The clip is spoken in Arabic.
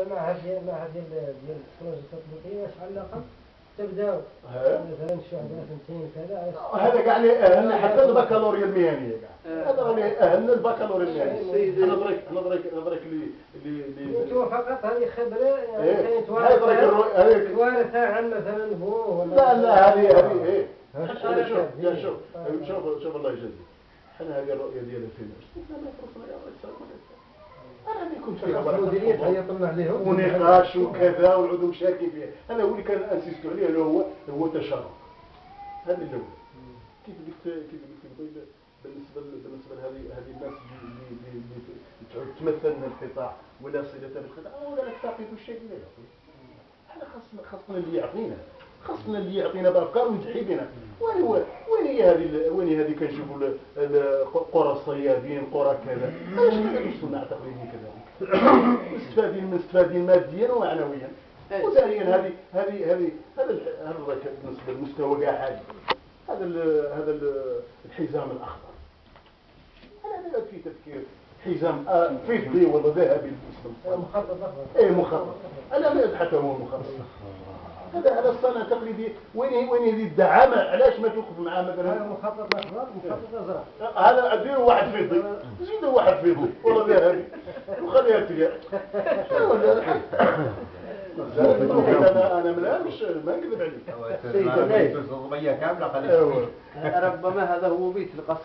المعهد ديال التكنولوجيا التطبيقيه شحال الاقل تبداو مثلا الشهاده سنتين كذا هذا كاع اللي اهلنا حتى البكالوريا المهنيه كاع هذا راني اهلنا البكالوريا المهنيه. نظرك اللي انتوا فقط هذه خبره يعني توارثها عن مثلا بوه ولا لا هذه شوف الله يجزيك. احنا هذه الرؤيه ديال 2020 انا اللي كنت فيها المديريه تعيطنا عليهم ونقاش وكذا والعدو شاكي فيه. انا هو اللي كان انسيستو عليه اللي هو تشرف. هذا اللي هو كيف قلت بالنسبه لهذه الناس اللي تعود تمثلنا القطاع ولا صله بالقطاع ولا نستفيد الشيء لا احنا خاصنا اللي يعطينا بافكار ويضحي بنا. وين هذه كنشوفوا قرى الصيادين قرى كذا علاش كذا الصناع التقليدي كذلك مستفادين ماديا ومعنويا. وثانيا هذه بالنسبه للمستوى كاع عالي. هذا الحزام الاخضر انا في تفكير حزام فضي ولا ذهبي مخطط اخضر مخطط. انا ما ابحث هو مخطط. هذا الصناعه التقليديه وين هذه الدعامه علاش ما توقف معاه مثلا هذا مخطط اخضر مخطط ازرق. هذا ادير واحد فضي زيدوا واحد فضي ولا ذهبي وخليها تليق. انا مش ما نكذب عليك. كامله. ربما هذا هو بيت القصر.